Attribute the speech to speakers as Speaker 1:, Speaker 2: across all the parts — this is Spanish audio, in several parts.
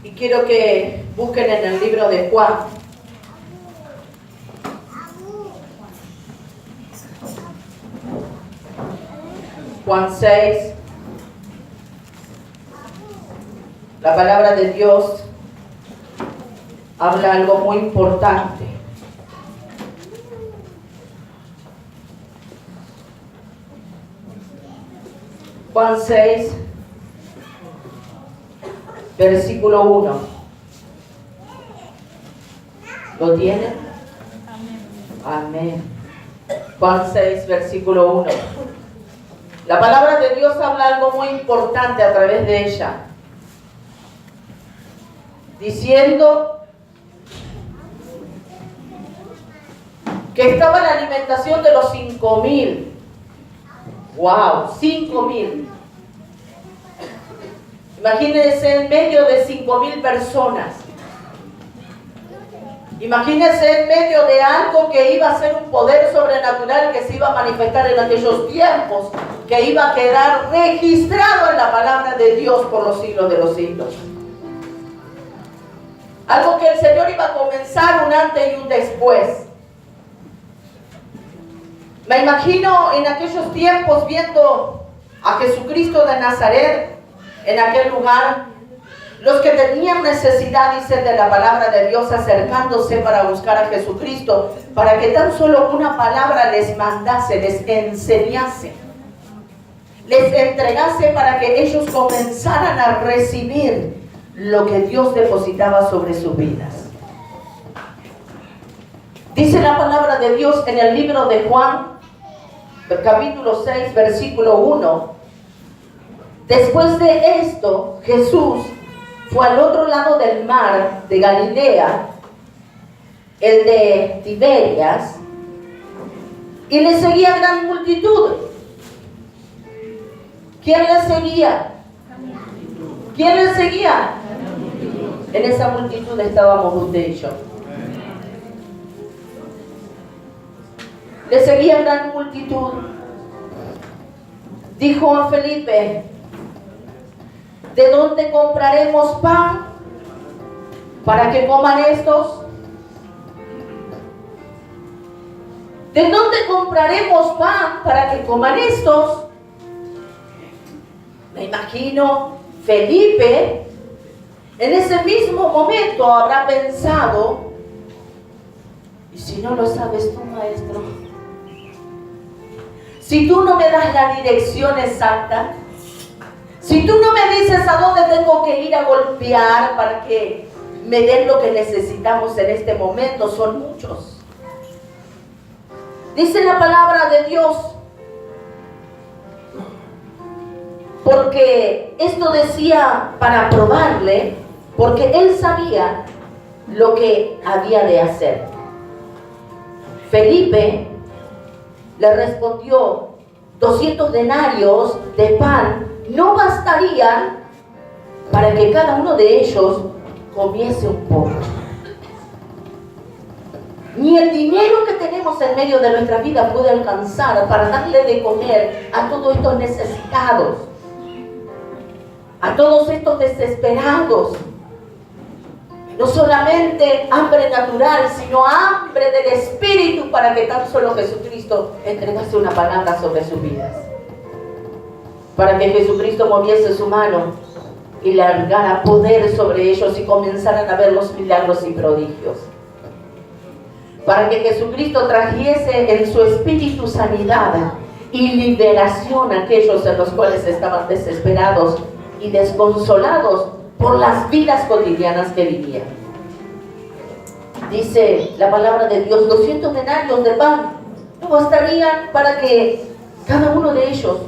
Speaker 1: Y quiero que busquen en el libro de Juan. Juan 6. La palabra de Dios habla algo muy importante. Juan 6, versículo 1. ¿Lo tienen? Amén. Juan 6, versículo 1. La palabra de Dios habla algo muy importante a través de ella. Diciendo que estaba la alimentación de los 5.000. ¡Wow! 5.000. Imagínense en medio de 5.000 personas. Imagínense en medio de algo que iba a ser un poder sobrenatural que se iba a manifestar en aquellos tiempos, que iba a quedar registrado en la palabra de Dios por los siglos de los siglos. Algo que el Señor iba a comenzar un antes y un después. Me imagino en aquellos tiempos viendo a Jesucristo de Nazaret en aquel lugar, los que tenían necesidad, dice, de la palabra de Dios, acercándose para buscar a Jesucristo, para que tan solo una palabra les mandase, les enseñase, les entregase para que ellos comenzaran a recibir lo que Dios depositaba sobre sus vidas. Dice la palabra de Dios en el libro de Juan, capítulo 6, versículo 1. Después de esto, Jesús fue al otro lado del mar de Galilea, el de Tiberias, y le seguía gran multitud. ¿Quién le seguía? ¿Quién le seguía? En esa multitud estábamos usted y yo. Le seguía gran multitud. Dijo a Felipe: ¿de dónde compraremos pan para que coman estos? ¿De dónde compraremos pan para que coman estos? Me imagino Felipe en ese mismo momento habrá pensado: ¿y si no lo sabes tú, maestro? Si tú no me das la dirección exacta, si tú no me dices a dónde tengo que ir a golpear para que me den lo que necesitamos en este momento, son muchos. Dice la palabra de Dios, porque esto decía para probarle, porque él sabía lo que había de hacer. Felipe le respondió: 200 denarios de pan no bastarían para que cada uno de ellos comiese un poco. Ni el dinero que tenemos en medio de nuestra vida puede alcanzar para darle de comer a todos estos necesitados, a todos estos desesperados. No solamente hambre natural, sino hambre del Espíritu, para que tan solo Jesucristo entregase una palabra sobre sus vidas. Para que Jesucristo moviese su mano y largara poder sobre ellos y comenzaran a ver los milagros y prodigios. Para que Jesucristo trajese en su espíritu sanidad y liberación a aquellos en los cuales estaban desesperados y desconsolados por las vidas cotidianas que vivían. Dice la palabra de Dios: 200 denarios de pan no bastarían para que cada uno de ellos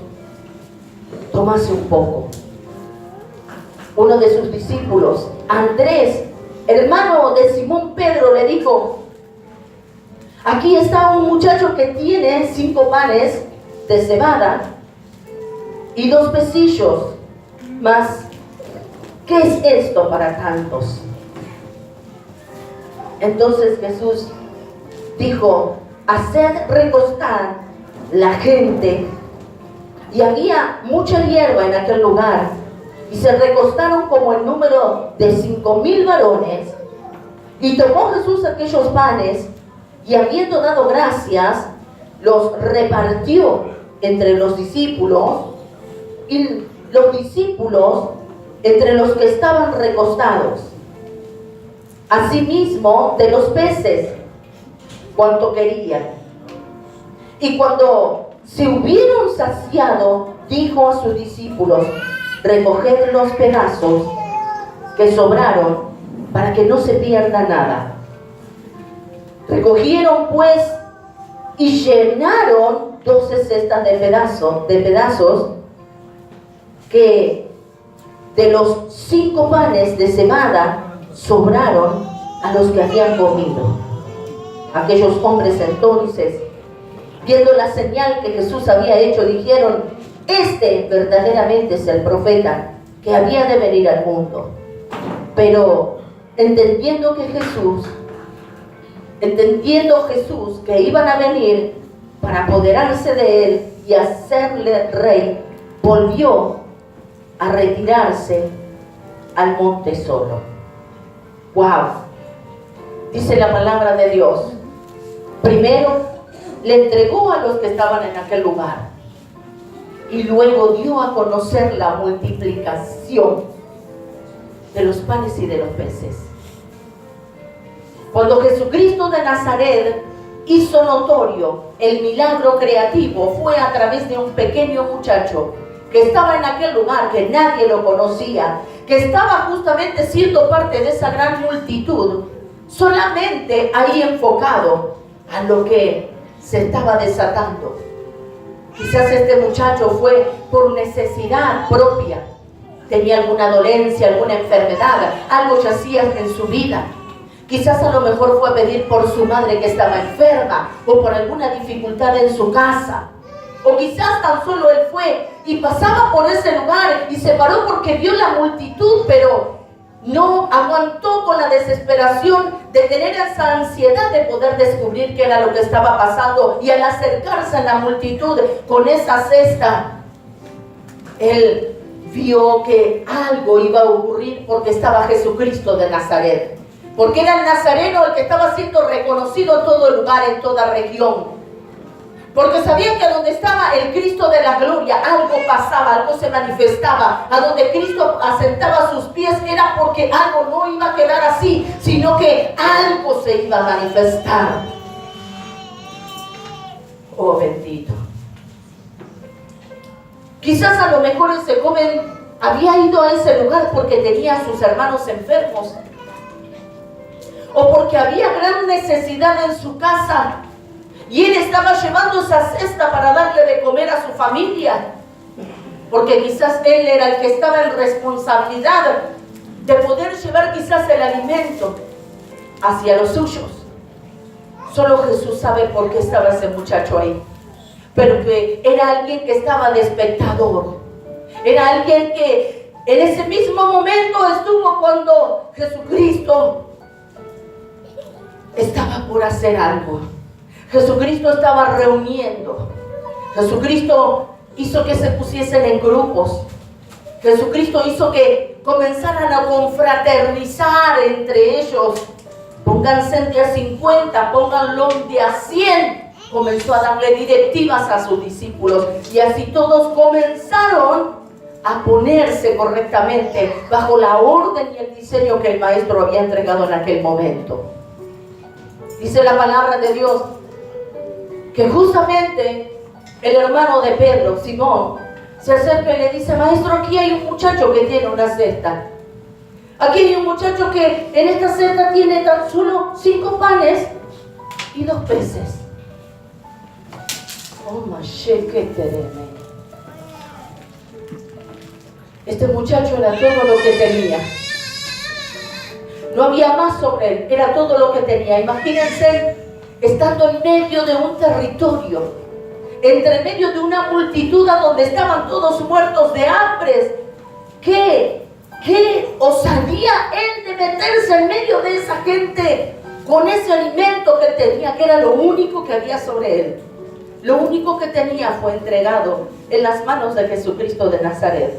Speaker 1: tomase un poco. Uno de sus discípulos, Andrés, hermano de Simón Pedro, le dijo: aquí está un muchacho que tiene 5 panes de cebada y 2 pecillos, mas ¿qué es esto para tantos? Entonces Jesús dijo: haced recostar la gente. Y había mucha hierba en aquel lugar, y se recostaron como el número de 5,000 varones. Y tomó Jesús aquellos panes, y habiendo dado gracias, los repartió entre los discípulos, y los discípulos entre los que estaban recostados. Asimismo de los peces, cuanto querían. Y cuando se hubieron saciado, dijo a sus discípulos: recoged los pedazos que sobraron, para que no se pierda nada. Recogieron pues y llenaron 12 cestas de pedazos que de los 5 panes de cebada sobraron a los que habían comido. Aquellos hombres entonces, viendo la señal que Jesús había hecho, dijeron: este verdaderamente es el profeta que había de venir al mundo. Pero entendiendo Jesús que iban a venir para apoderarse de él y hacerle rey, volvió a retirarse al monte solo. ¡Wow! Dice la palabra de Dios. Primero le entregó a los que estaban en aquel lugar, y luego dio a conocer la multiplicación de los panes y de los peces. Cuando Jesucristo de Nazaret hizo notorio el milagro creativo, fue a través de un pequeño muchacho que estaba en aquel lugar, que nadie lo conocía, que estaba justamente siendo parte de esa gran multitud, solamente ahí enfocado a lo que se estaba desatando. Quizás este muchacho fue por necesidad propia, tenía alguna dolencia, alguna enfermedad, algo yacía en su vida. Quizás a lo mejor fue a pedir por su madre que estaba enferma, o por alguna dificultad en su casa. O quizás tan solo él fue y pasaba por ese lugar y se paró porque vio la multitud, pero no aguantó con la desesperación de tener esa ansiedad de poder descubrir qué era lo que estaba pasando. Y al acercarse a la multitud con esa cesta, él vio que algo iba a ocurrir, porque estaba Jesucristo de Nazaret. Porque era el nazareno el que estaba siendo reconocido en todo lugar, en toda región. Porque sabían que donde estaba el Cristo de la gloria, algo pasaba, algo se manifestaba. A donde Cristo asentaba sus pies era porque algo no iba a quedar así, sino que algo se iba a manifestar. Oh, bendito. Quizás a lo mejor ese joven había ido a ese lugar porque tenía a sus hermanos enfermos, o porque había gran necesidad en su casa y él estaba llevando esa cesta para darle de comer a su familia, porque quizás él era el que estaba en responsabilidad de poder llevar quizás el alimento hacia los suyos. Solo Jesús sabe por qué estaba ese muchacho ahí, pero que era alguien que estaba de espectador, era alguien que en ese mismo momento estuvo cuando Jesucristo estaba por hacer algo. Jesucristo estaba reuniendo. Jesucristo hizo que se pusiesen en grupos. Jesucristo hizo que comenzaran a confraternizar entre ellos. Pónganse de a 50, pónganlo de a 100. Comenzó a darle directivas a sus discípulos. Y así todos comenzaron a ponerse correctamente bajo la orden y el diseño que el Maestro había entregado en aquel momento. Dice la palabra de Dios que justamente el hermano de Pedro, Simón, se acerca y le dice: Maestro, aquí hay un muchacho que tiene una cesta. Aquí hay un muchacho que en esta cesta tiene tan solo 5 panes y 2 peces. Oh, maché, qué tremendo. Este muchacho era todo lo que tenía. No había más sobre él, era todo lo que tenía. Imagínense estando en medio de un territorio, entre medio de una multitud a donde estaban todos muertos de hambre. ¿Qué osadía él de meterse en medio de esa gente con ese alimento que tenía, que era lo único que había sobre él? Lo único que tenía fue entregado en las manos de Jesucristo de Nazaret.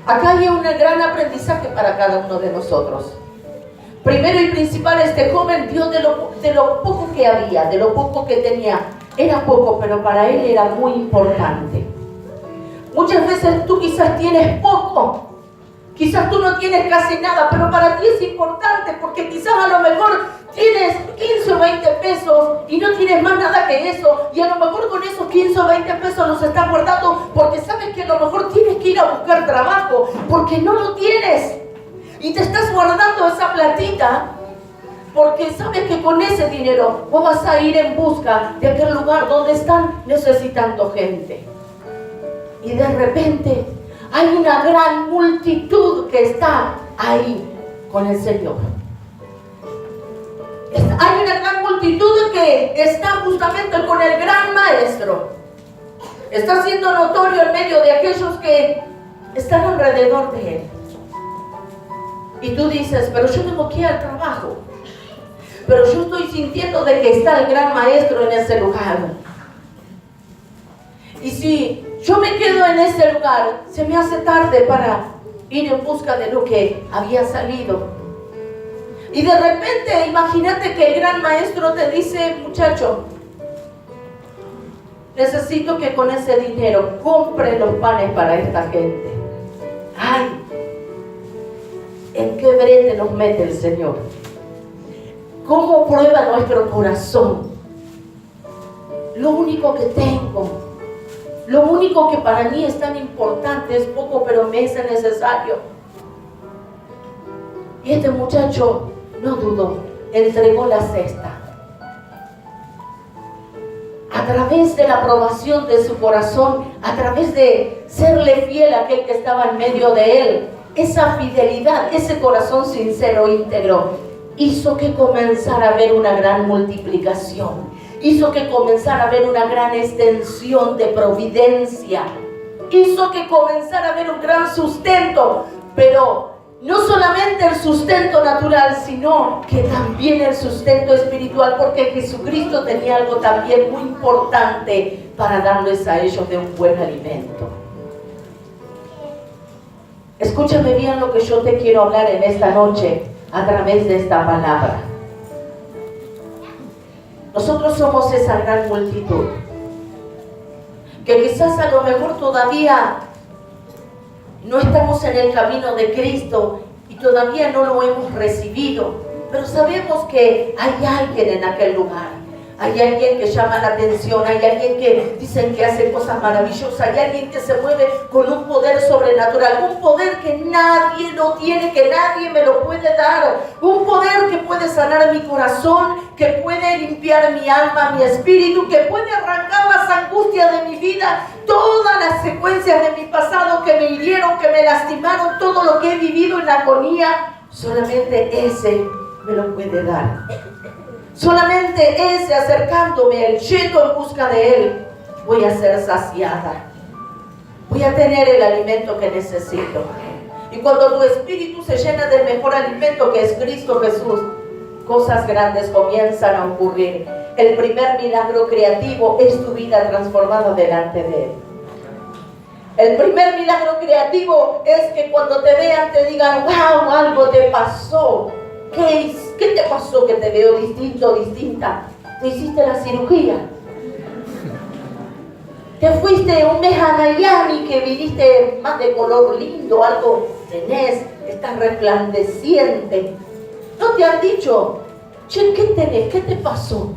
Speaker 1: Acá hay un gran aprendizaje para cada uno de nosotros. Primero y principal, este joven dio de lo poco que había, de lo poco que tenía. Era poco, pero para él era muy importante. Muchas veces tú quizás tienes poco, quizás tú no tienes casi nada, pero para ti es importante porque quizás a lo mejor tienes 15 o 20 pesos y no tienes más nada que eso, y a lo mejor con esos 15 o 20 pesos los estás guardando porque sabes que a lo mejor tienes que ir a buscar trabajo porque no lo tienes, y te estás guardando esa platita porque sabes que con ese dinero vos vas a ir en busca de aquel lugar donde están necesitando gente. Y de repente hay una gran multitud que está ahí con el Señor. Hay una gran multitud que está justamente con el gran maestro. Está siendo notorio en medio de aquellos que están alrededor de él. Y tú dices, pero yo tengo que ir al trabajo. Pero yo estoy sintiendo de que está el gran maestro en ese lugar. Y si yo me quedo en ese lugar, se me hace tarde para ir en busca de lo que había salido. Y de repente, imagínate que el gran maestro te dice, muchacho, necesito que con ese dinero compre los panes para esta gente. ¡Ay! ¿En qué brete nos mete el Señor? ¿Cómo prueba nuestro corazón? Lo único que tengo, lo único que para mí es tan importante, es poco, pero me es necesario. Y este muchacho no dudó, entregó la cesta. A través de la aprobación de su corazón, a través de serle fiel a aquel que estaba en medio de él, esa fidelidad, ese corazón sincero, íntegro, hizo que comenzara a haber una gran multiplicación, hizo que comenzara a haber una gran extensión de providencia, hizo que comenzara a haber un gran sustento, pero no solamente el sustento natural, sino que también el sustento espiritual, porque Jesucristo tenía algo también muy importante para darles a ellos de un buen alimento. Escúchame bien lo que yo te quiero hablar en esta noche a través de esta palabra. Nosotros somos esa gran multitud que quizás a lo mejor todavía no estamos en el camino de Cristo y todavía no lo hemos recibido, pero sabemos que hay alguien en aquel lugar. Hay alguien que llama la atención, hay alguien que dicen que hace cosas maravillosas, hay alguien que se mueve con un poder sobrenatural, un poder que nadie lo tiene, que nadie me lo puede dar, un poder que puede sanar mi corazón, que puede limpiar mi alma, mi espíritu, que puede arrancar las angustias de mi vida, todas las secuencias de mi pasado que me hirieron, que me lastimaron, todo lo que he vivido en agonía, solamente ese me lo puede dar. Solamente ese, acercándome a él, yendo en busca de él, voy a ser saciada. Voy a tener el alimento que necesito. Y cuando tu espíritu se llena del mejor alimento, que es Cristo Jesús, cosas grandes comienzan a ocurrir. El primer milagro creativo es tu vida transformada delante de él. El primer milagro creativo es que cuando te vean te digan, wow, algo te pasó. ¿Qué te pasó que te veo distinto, distinta? ¿Te hiciste la cirugía? ¿Te fuiste un mes a Miami que viniste más de color lindo? Algo tenés, estás resplandeciente. ¿No te han dicho, che, ¿qué tenés? ¿Qué te pasó?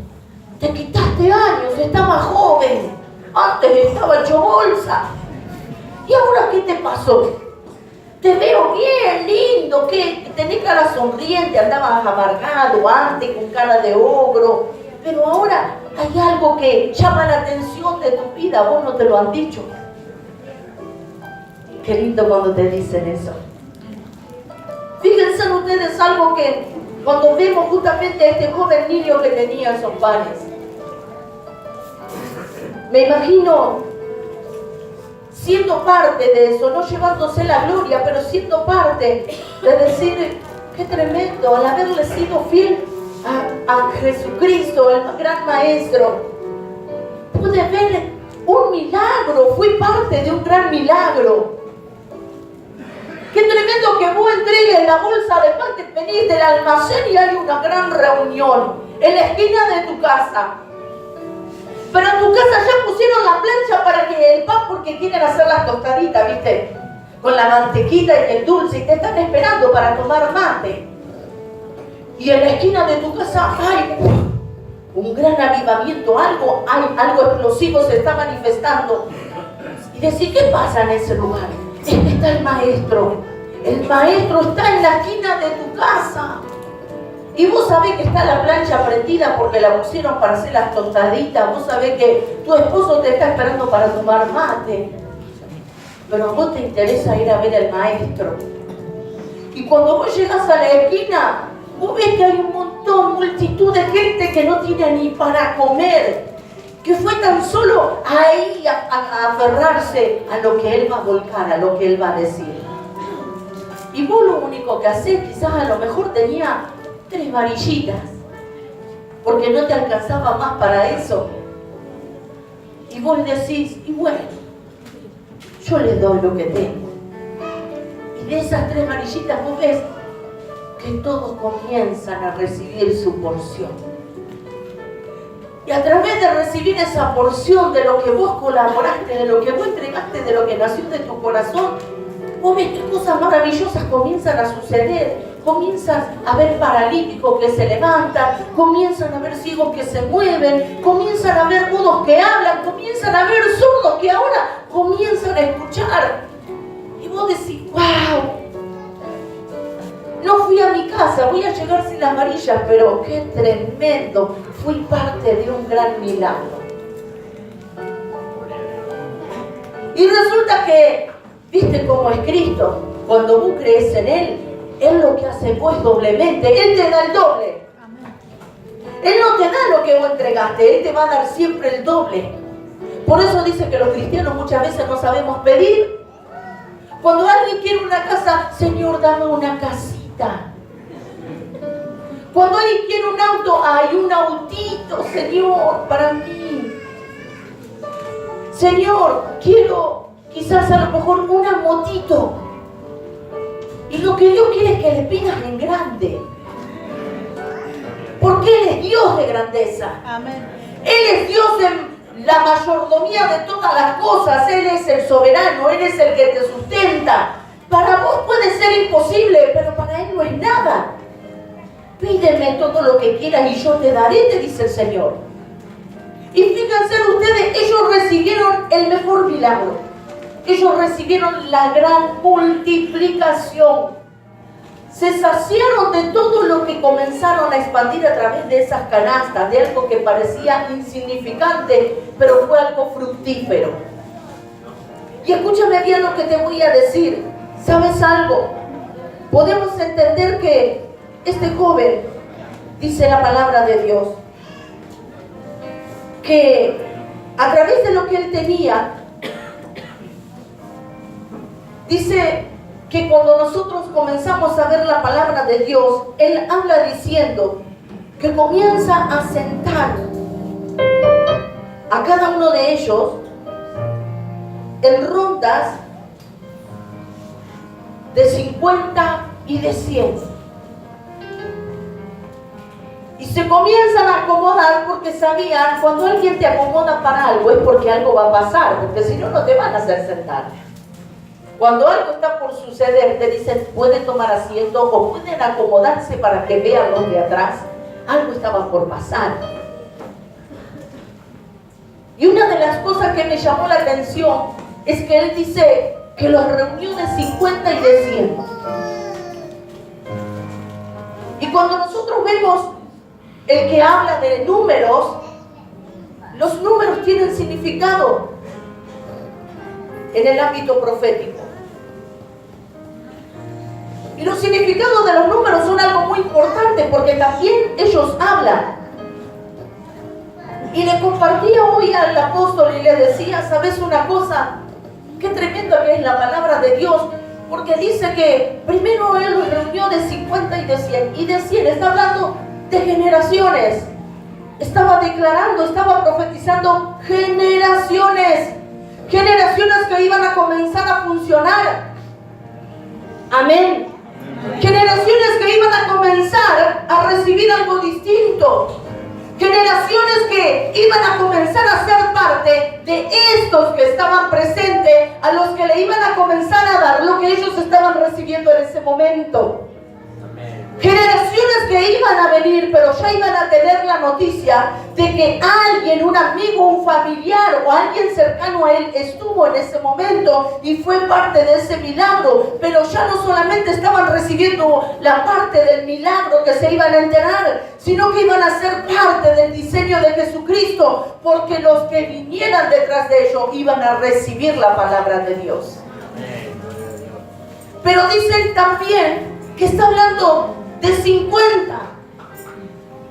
Speaker 1: Te quitaste años, estabas joven. Antes estaba hecho bolsa. ¿Y ahora qué te pasó? Te veo bien, lindo, que tenés cara sonriente, andabas amargado antes con cara de ogro, pero ahora hay algo que llama la atención de tu vida, vos no te lo han dicho. Qué lindo cuando te dicen eso. Fíjense ustedes algo que cuando vemos justamente a este joven niño que tenía esos panes, me imagino siendo parte de eso, no llevándose la gloria, pero siendo parte de decir, qué tremendo, al haberle sido fiel a Jesucristo, el gran maestro, pude ver un milagro, fui parte de un gran milagro. Qué tremendo que vos entregues la bolsa de pan que venís del almacén y hay una gran reunión en la esquina de tu casa. Pero en tu casa ya pusieron la plancha para que el pan, porque quieren hacer las tostaditas, ¿viste? Con la mantequita y el dulce, y te están esperando para tomar mate. Y en la esquina de tu casa hay un gran avivamiento, algo explosivo se está manifestando. Y decís, ¿qué pasa en ese lugar? Es que está el maestro. El maestro está en la esquina de tu casa. Y vos sabés que está la plancha prendida porque la pusieron para hacer las tostaditas. Vos sabés que tu esposo te está esperando para tomar mate. Pero a vos te interesa ir a ver al maestro. Y cuando vos llegas a la esquina, vos ves que hay un montón, multitud de gente que no tiene ni para comer. Que fue tan solo ahí a aferrarse a lo que Él va a volcar, a lo que Él va a decir. Y vos lo único que hacés, quizás a lo mejor tenía 3 varillitas, porque no te alcanzaba más para eso. Y vos decís, y bueno, yo le doy lo que tengo. Y de esas 3 varillitas vos ves que todos comienzan a recibir su porción. Y a través de recibir esa porción de lo que vos colaboraste, de lo que vos entregaste, de lo que nació de tu corazón, vos ves que cosas maravillosas comienzan a suceder. Comienzan a ver paralíticos que se levantan, comienzan a ver ciegos que se mueven, comienzan a ver mudos que hablan, comienzan a ver sordos que ahora comienzan a escuchar. Y vos decís, wow, no fui a mi casa, voy a llegar sin las varillas, pero qué tremendo, fui parte de un gran milagro. Y resulta que, viste cómo es Cristo, cuando vos crees en Él, Él lo que hace pues doblemente, Él te da el doble. Él no te da lo que vos entregaste, Él te va a dar siempre el doble. Por eso dice que los cristianos muchas veces no sabemos pedir. Cuando alguien quiere una casa, Señor, dame una casita. Cuando alguien quiere un auto, hay un autito, Señor, para mí. Señor, quiero quizás a lo mejor una motito. Y lo que Dios quiere es que le pidas en grande. Porque Él es Dios de grandeza. Amén. Él es Dios en la mayordomía de todas las cosas. Él es el soberano, Él es el que te sustenta. Para vos puede ser imposible, pero para Él no es nada. Pídeme todo lo que quieras y yo te daré, te dice el Señor. Y fíjense ustedes, ellos recibieron el mejor milagro. Ellos recibieron la gran multiplicación. Se saciaron de todo lo que comenzaron a expandir a través de esas canastas, de algo que parecía insignificante, pero fue algo fructífero. Y escúchame bien lo que te voy a decir. ¿Sabes algo? Podemos entender que este joven, dice la palabra de Dios, que a través de lo que él tenía, dice que cuando nosotros comenzamos a ver la palabra de Dios, Él habla diciendo que comienza a sentar a cada uno de ellos en rondas de 50 y de 100. Y se comienzan a acomodar porque sabían, cuando alguien te acomoda para algo es porque algo va a pasar, porque si no, no te van a hacer sentar. Cuando algo está por suceder, te dicen, pueden tomar asiento o pueden acomodarse para que vean los de atrás. Algo estaba por pasar. Y una de las cosas que me llamó la atención es que él dice que los reunió de 50 y de 100. Y cuando nosotros vemos el que habla de números, los números tienen significado en el ámbito profético. Y los significados de los números son algo muy importante porque también ellos hablan. Y le compartía hoy al apóstol y le decía, ¿sabes una cosa? Qué tremenda que es la palabra de Dios, porque dice que primero Él los reunió de 50 y de 100. Y de 100 está hablando de generaciones. Estaba declarando, estaba profetizando generaciones. Generaciones que iban a comenzar a funcionar. Amén. Generaciones que iban a comenzar a recibir algo distinto. Generaciones que iban a comenzar a ser parte de estos que estaban presentes, a los que le iban a comenzar a dar lo que ellos estaban recibiendo en ese momento. Generaciones que iban a venir, pero ya iban a tener la noticia de que alguien, un amigo, un familiar o alguien cercano a él estuvo en ese momento y fue parte de ese milagro. Pero ya no solamente estaban recibiendo la parte del milagro que se iban a enterar, sino que iban a ser parte del diseño de Jesucristo, porque los que vinieran detrás de ellos iban a recibir la palabra de Dios. Pero dicen también que está hablando de 50.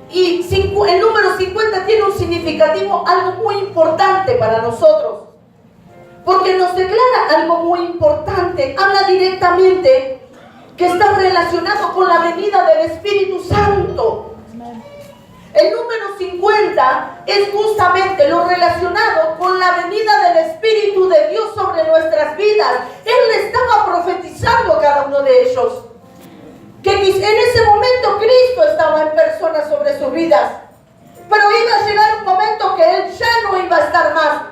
Speaker 1: Y el número 50 tiene un significativo, algo muy importante para nosotros. Porque nos declara algo muy importante. Habla directamente que está relacionado con la venida del Espíritu Santo. El número 50 es justamente lo relacionado con la venida del Espíritu de Dios sobre nuestras vidas. Él le estaba profetizando a cada uno de ellos que en ese momento Cristo estaba en persona sobre sus vidas, pero iba a llegar un momento que Él ya no iba a estar más,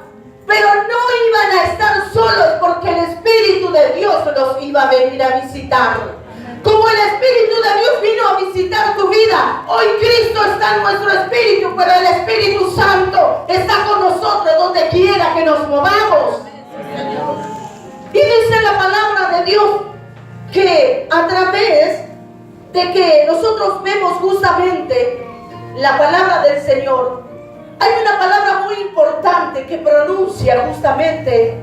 Speaker 1: pero no iban a estar solos, porque el Espíritu de Dios los iba a venir a visitar. Como el Espíritu de Dios vino a visitar tu vida, hoy Cristo está en nuestro espíritu, pero el Espíritu Santo está con nosotros donde quiera que nos movamos. Y dice la palabra de Dios que a través de que nosotros vemos justamente la palabra del Señor, hay una palabra muy importante que pronuncia justamente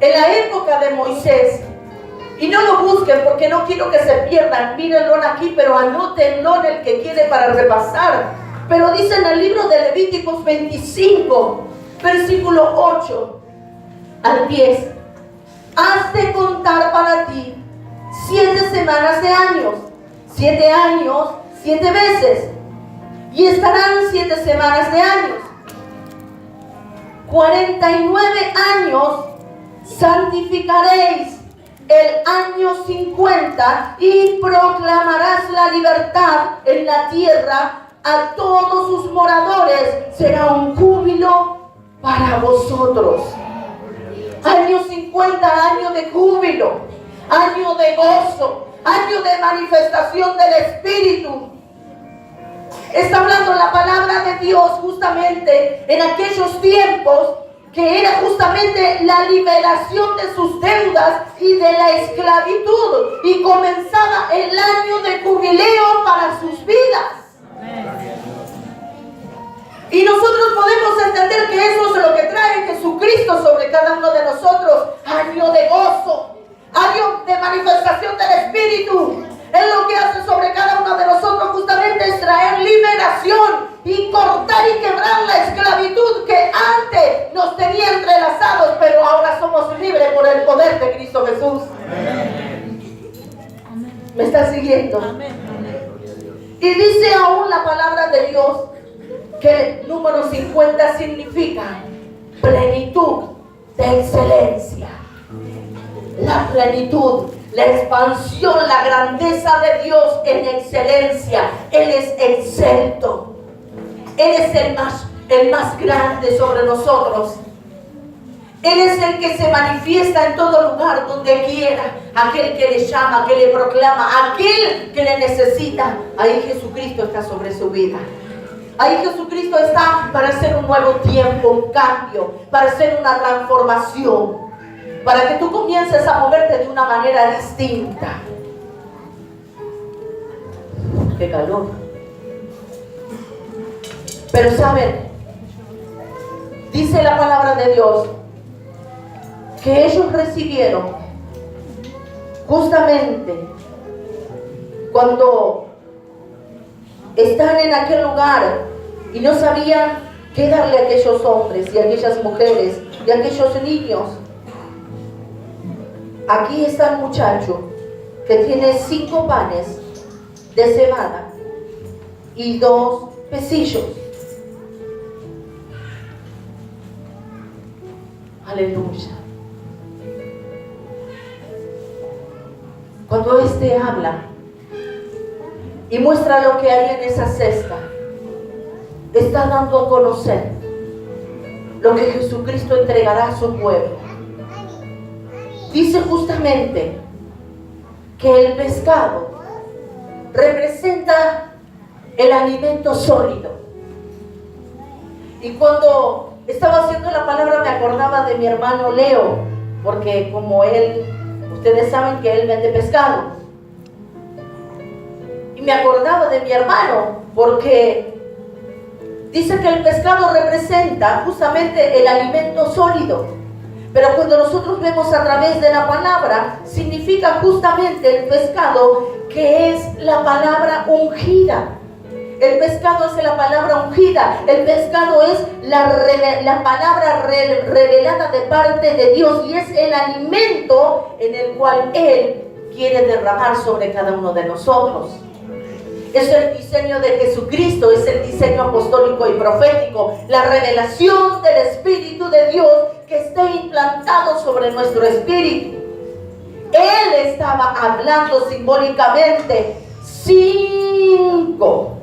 Speaker 1: en la época de Moisés. Y no lo busquen porque no quiero que se pierdan. Mírenlo aquí, pero anótenlo en el que quiere para repasar. Pero dice en el libro de Levíticos 25, versículo 8 al 10. Has de contar para ti 7 semanas de años. 7 años, 7 veces. Y estarán 7 semanas de años. 49 años santificaréis el año 50 y proclamarás la libertad en la tierra a todos sus moradores. Será un júbilo para vosotros. Año 50, año de júbilo, año de gozo, año de manifestación del Espíritu. Está hablando la palabra de Dios justamente en aquellos tiempos que era justamente la liberación de sus deudas y de la esclavitud, y comenzaba el año de jubileo para sus vidas. Y nosotros podemos entender que eso es lo que trae Jesucristo sobre cada uno de nosotros: año de gozo, año de manifestación del Espíritu. Él lo que hace sobre cada uno de nosotros justamente es traer liberación y cortar y quebrar la esclavitud que antes nos tenía entrelazados, pero ahora somos libres por el poder de Cristo Jesús. ¿Me está siguiendo? Y dice aún la palabra de Dios que el número 50 significa plenitud de excelencia. La plenitud, la expansión, la grandeza de Dios en excelencia. Él es excelto. Él es el más grande sobre nosotros. Él es el que se manifiesta en todo lugar, donde quiera. Aquel que le llama, que le proclama, aquel que le necesita. Ahí Jesucristo está sobre su vida. Ahí Jesucristo está para hacer un nuevo tiempo, un cambio, para hacer una transformación, para que tú comiences a moverte de una manera distinta. ¡Qué calor! Pero saben, dice la palabra de Dios que ellos recibieron justamente cuando están en aquel lugar y no sabían qué darle a aquellos hombres y a aquellas mujeres y a aquellos niños. Aquí está el muchacho que tiene 5 panes de cebada y 2 pecillos. Aleluya. cuando éste habla y muestra lo que hay en esa cesta, está dando a conocer lo que Jesucristo entregará a su pueblo. Dice justamente que el pescado representa el alimento sólido. Y cuando estaba haciendo la palabra me acordaba de mi hermano Leo, porque como él, ustedes saben que él vende pescado. Y me acordaba de mi hermano porque dice que el pescado representa justamente el alimento sólido. Pero cuando nosotros vemos a través de la palabra, significa justamente el pescado que es la palabra ungida. El pescado es la palabra ungida. El pescado es la palabra revelada de parte de Dios y es el alimento en el cual Él quiere derramar sobre cada uno de nosotros. Es el diseño de Jesucristo, es el diseño apostólico y profético, la revelación del Espíritu de Dios que esté implantado sobre nuestro espíritu. Él estaba hablando simbólicamente 5.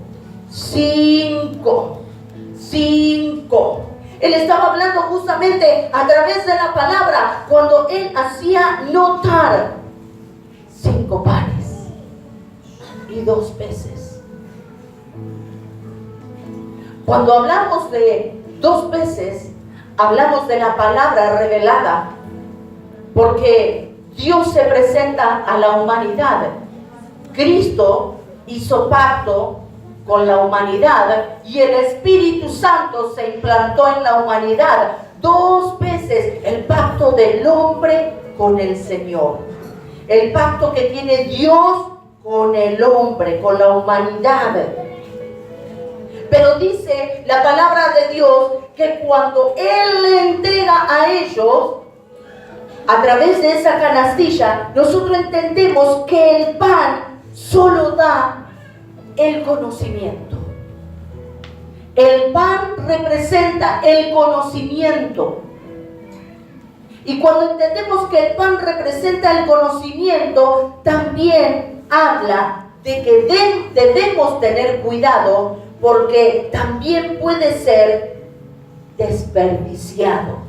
Speaker 1: Él estaba hablando justamente a través de la palabra cuando Él hacía notar 5 panes y 2 peces. Cuando hablamos de 2 peces, hablamos de la palabra revelada, porque Dios se presenta a la humanidad. Cristo hizo pacto con la humanidad y el Espíritu Santo se implantó en la humanidad. 2 peces, el pacto del hombre con el Señor. El pacto que tiene Dios con el hombre, con la humanidad. Pero dice la palabra de Dios que cuando Él le entrega a ellos, a través de esa canastilla, nosotros entendemos que el pan solo da el conocimiento. El pan representa el conocimiento. Y cuando entendemos que el pan representa el conocimiento, también habla de que debemos tener cuidado, porque también puede ser desperdiciado.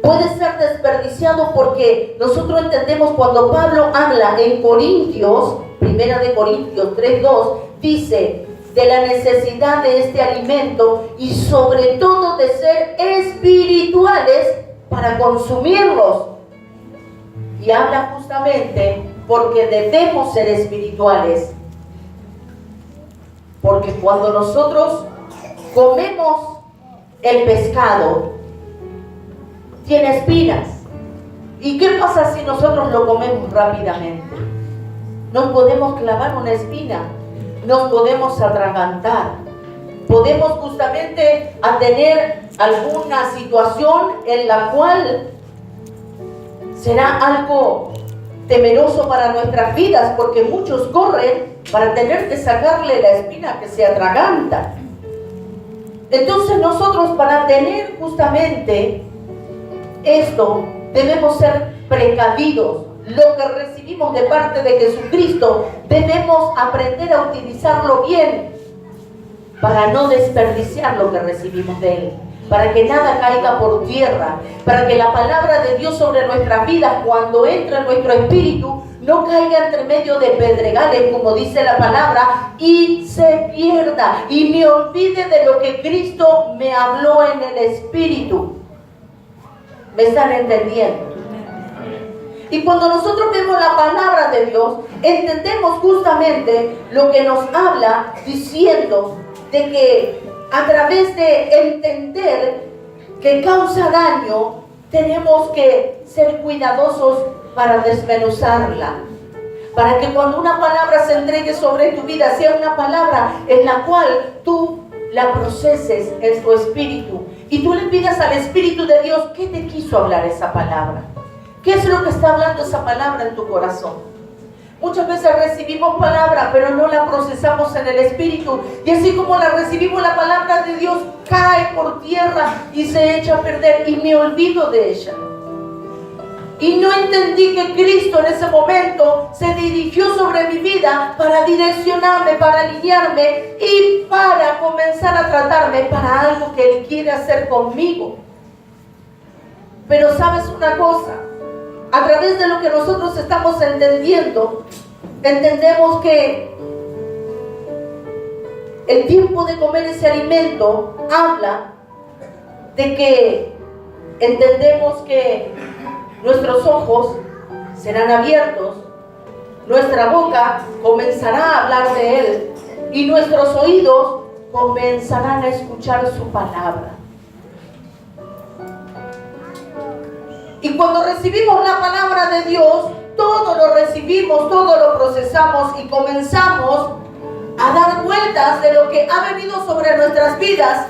Speaker 1: Puede ser desperdiciado porque nosotros entendemos cuando Pablo habla en Corintios, 1 de Corintios 3:2, dice de la necesidad de este alimento y sobre todo de ser espirituales para consumirlos. Y habla justamente porque debemos ser espirituales. Porque cuando nosotros comemos el pescado, tiene espinas. ¿Y qué pasa si nosotros lo comemos rápidamente? Nos podemos clavar una espina, nos podemos atragantar, podemos justamente tener alguna situación en la cual será algo temeroso para nuestras vidas, porque muchos corren para tener que sacarle la espina que se atraganta. Entonces nosotros, para tener justamente esto, debemos ser precavidos. Lo que recibimos de parte de Jesucristo, debemos aprender a utilizarlo bien para no desperdiciar lo que recibimos de Él, para que nada caiga por tierra, para que la palabra de Dios sobre nuestras vidas, cuando entra en nuestro espíritu, no caiga entre medio de pedregales, como dice la palabra, y se pierda y me olvide de lo que Cristo me habló en el espíritu. ¿Me están entendiendo? Y cuando nosotros vemos la palabra de Dios, entendemos justamente lo que nos habla, diciendo de que a través de entender que causa daño, tenemos que ser cuidadosos para desmenuzarla. Para que cuando una palabra se entregue sobre tu vida, sea una palabra en la cual tú la proceses en tu espíritu. Y tú le pidas al Espíritu de Dios, ¿qué te quiso hablar esa palabra? ¿Qué es lo que está hablando esa palabra en tu corazón? Muchas veces recibimos palabra, pero no la procesamos en el Espíritu. Y así como la recibimos, la palabra de Dios cae por tierra y se echa a perder y me olvido de ella. Y no entendí que Cristo en ese momento se dirigió sobre mi vida para direccionarme, para alinearme y para comenzar a tratarme para algo que Él quiere hacer conmigo. Pero ¿sabes una cosa? A través de lo que nosotros estamos entendiendo, entendemos que el tiempo de comer ese alimento habla de que entendemos que nuestros ojos serán abiertos, nuestra boca comenzará a hablar de Él y nuestros oídos comenzarán a escuchar su palabra. Y cuando recibimos la palabra de Dios, todo lo recibimos, todo lo procesamos y comenzamos a dar vueltas de lo que ha venido sobre nuestras vidas.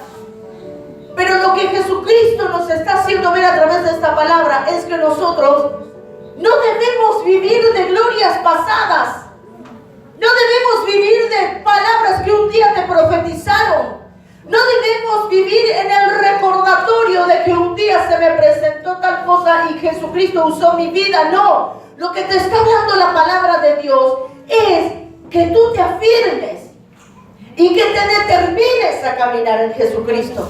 Speaker 1: Pero lo que Jesucristo nos está haciendo ver a través de esta palabra es que nosotros no debemos vivir de glorias pasadas. No debemos vivir de palabras que un día te profetizaron. No debemos vivir en el recordatorio de que un día se me presentó tal cosa y Jesucristo usó mi vida. No, lo que te está hablando la palabra de Dios es que tú te afirmes y que te determines a caminar en Jesucristo.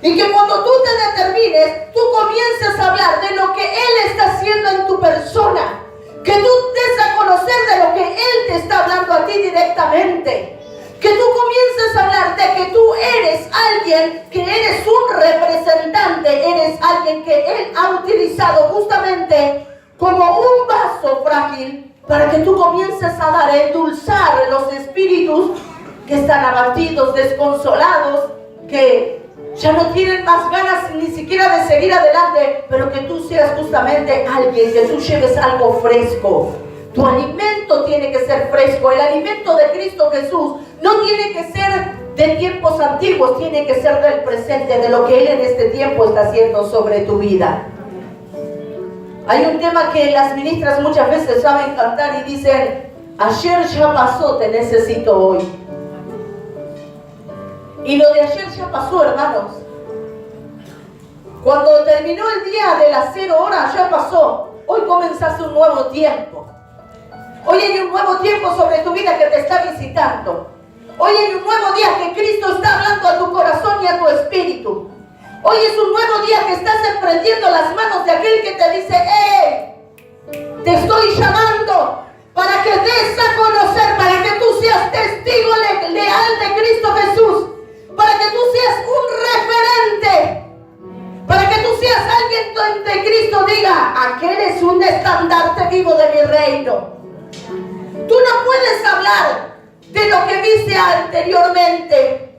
Speaker 1: Y que cuando tú te determines, tú comiences a hablar de lo que Él está haciendo en tu persona. Que tú des a conocer de lo que Él te está hablando a ti directamente. Que tú comiences a hablar de que tú eres alguien, que eres un representante, eres alguien que Él ha utilizado justamente como un vaso frágil para que tú comiences a dar, a endulzar los espíritus que están abatidos, desconsolados, que ya no tienen más ganas ni siquiera de seguir adelante, pero que tú seas justamente alguien, que tú lleves algo fresco. Tu alimento tiene que ser fresco. El alimento de Cristo Jesús no tiene que ser de tiempos antiguos, tiene que ser del presente, de lo que Él en este tiempo está haciendo sobre tu vida. Hay un tema que las ministras muchas veces saben cantar y dicen: ayer ya pasó, te necesito hoy. Y lo de ayer ya pasó, hermanos. Cuando terminó el día de las 0 horas, ya pasó. Hoy comenzaste un nuevo tiempo. Hoy hay un nuevo tiempo sobre tu vida que te está visitando. Hoy hay un nuevo día que Cristo está hablando a tu corazón y a tu espíritu. Hoy es un nuevo día que estás emprendiendo las manos de aquel que te dice: ¡hey! Te estoy llamando para que des a conocer, para que tú seas testigo leal de Cristo Jesús, para que tú seas un referente, para que tú seas alguien donde Cristo diga: aquel es un estandarte vivo de mi reino. Tú no puedes hablar de lo que viste anteriormente.